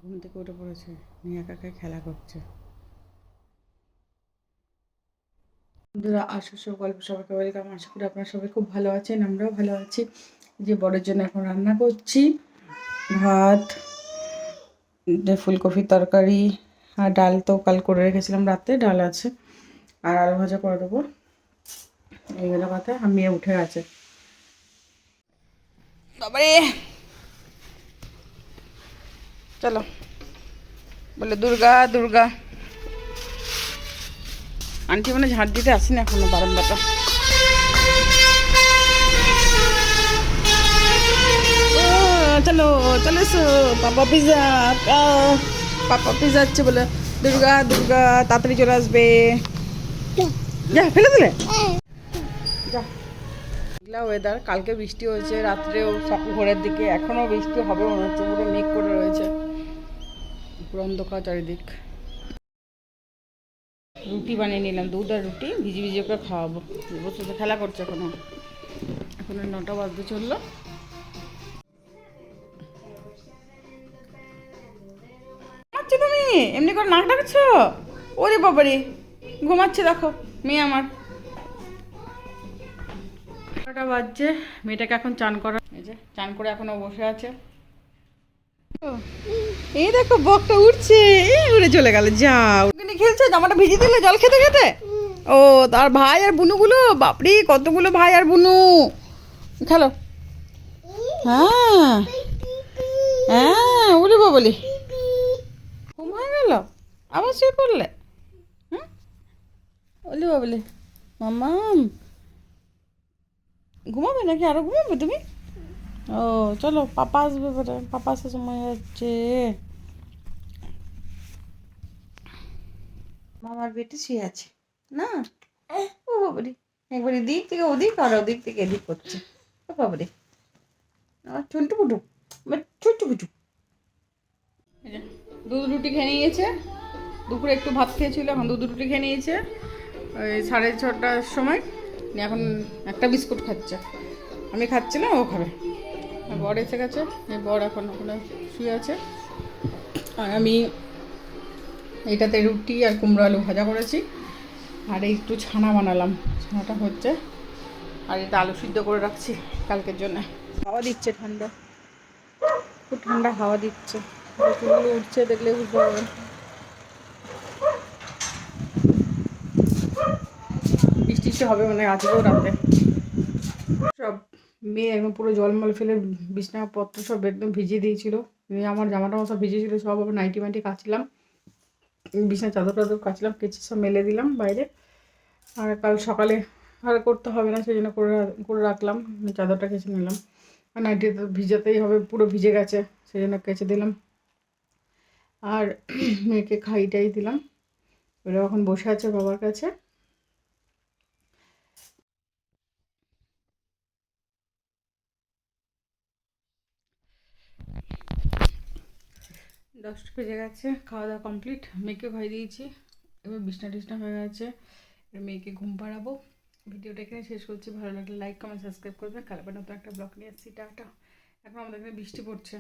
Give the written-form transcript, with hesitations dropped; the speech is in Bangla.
ঘুম থেকে উঠে পড়েছে, মেয়ে একা একা খেলা করছে। বন্ধুরা আসো সব গল্প সবাইকে ওয়েলকাম। আশা করি আপনারা সবাই খুব ভালো আছেন, আমরাও ভালো আছি। যে বড়ের জন্য এখন রান্না করছি ভাত, ফুলকপির তরকারি আর ডাল তো কাল করে রেখেছিলাম, রাতে ডাল আছে, আর আলু ভাজা করে দেবো। এইগুলো কথা। আর মেয়ে উঠে গেছে। বাবারে, চলো বলে দুর্গা দুর্গা। আন্টি মানে ঝাড় দিতে আসেনি এখনো বারান্দাটা। চলো চলে এসো, পাপা পিজা। পাপা পিজা হচ্ছে বলে দুর্গা দুর্গা তাড়াতাড়ি চলে আসবে। যা ফেলে দিলে যা। মেঘলা ওয়েদার, কালকে বৃষ্টি হয়েছে রাত্রেও, ভোরের দিকে, এখনও বৃষ্টি হবে মনে হচ্ছে, পুরো মেঘ করে রয়েছে, পুরো অন্ধকার চারিদিক। রুটি বানিয়ে নিলাম, দুধ আর রুটি ভিজি ভিজি করে খাওয়াবো। বসে তো খেলা করছে এখনো, এখন 9টা বাজতে চললো। ঘুমাচ্ছে তুমি, এমনি করে নাক ডাকছো? ওরে বাবারে, ঘুমাচ্ছে দেখো মেয়ে আমার। 9টা বাজছে, মেয়েটাকে এখন চান করা, এই যে চান করে এখনো বসে আছে। এই দেখো বকটা উঠছে, উড়ে চলে গেল। যাও ওখানে খেলছে, জামাটা ভিজে দিলে জল খেতে খেতে। ও তার ভাই আর বুনুগুলো, বাপরে কতগুলো ভাই আর বুনু। খেলো। হ্যাঁ হ্যাঁ, উড়ে বাবলি ঘুম হয়ে গেল, আবার শুয়ে পড়লে। হুম, ওলে বাবলি মাম্মাম, ঘুমাবে নাকি? আরো ঘুমাবে তুমি? ও চলো, পাপা আসবে পরে, পাপা আসার সময় হচ্ছে। মামার বেটি শুয়ে আছে না? ও বাবারে, একবার এদিক থেকে ওদিক আর ওদিক থেকে এদিক করছে। ও বাবারে, আমার ছোট্ট পুটু, আমার ছোট্ট পুটু। দুধ রুটি খেয়ে নিয়েছে, দুপুরে একটু ভাত খেয়েছিল, এখন দুধ রুটি খেয়ে নিয়েছে ওই 6:30টার সময়। এখন একটা বিস্কুট খাচ্ছে, আমি খাচ্ছি না, ও খাবে। আর বর এসে গেছে, এই বর এখন ওখানে শুয়ে আছে। আর আমি এইটাতে রুটি আর কুমড়ো আলু ভাজা করেছি, আর এই একটু ছানা বানালাম, ছানাটা হচ্ছে। আর এটা আলু সিদ্ধ করে রাখছি কালকের জন্য। হাওয়া দিচ্ছে ঠান্ডা, খুব ঠান্ডা হাওয়া দিচ্ছে, চুলগুলো উঠছে দেখলে বুঝতে পারবেন। বৃষ্টি হবে মানে আজকেও রাতে। সব মেয়ে একদম পুরো জলমল ফেলে বিছানাপত্র সব একদম ভিজিয়ে দিয়েছিল। আমার জামা টামা সব ভিজিয়েছিল, সব আবার নাইটি মাইটি কাচলাম, বিছানা চাদর টাদর কাচলাম, কেচে সব মেলে দিলাম বাইরে। আর কাল সকালে আর করতে হবে না, সেই জন্য করে করে রাখলাম, চাদরটা কেচে নিলাম। আর নাইটি তো ভিজাতেই হবে, পুরো ভিজে গেছে, সেই জন্য কেচে দিলাম। আর মেয়েকে খাইটাই দিলাম, ওরা এখন বসে আছে বাবার কাছে। 10টা বেজে গেছে, খাওয়া দাওয়া কমপ্লিট, মেয়েকে খাইয়ে দিয়েছি, এবার বিছনা টিছনা হয়ে গেছে, এবার মেয়েকে ঘুম পাড়াবো। ভিডিওটা এখানে শেষ করছি, ভালো লাগলে লাইক কমেন্ট সাবস্ক্রাইব করবেন। কালকে নতুন একটা ব্লগ নিয়ে আসছি, টাটা। এখন আমাদের এখানে বৃষ্টি পড়ছে।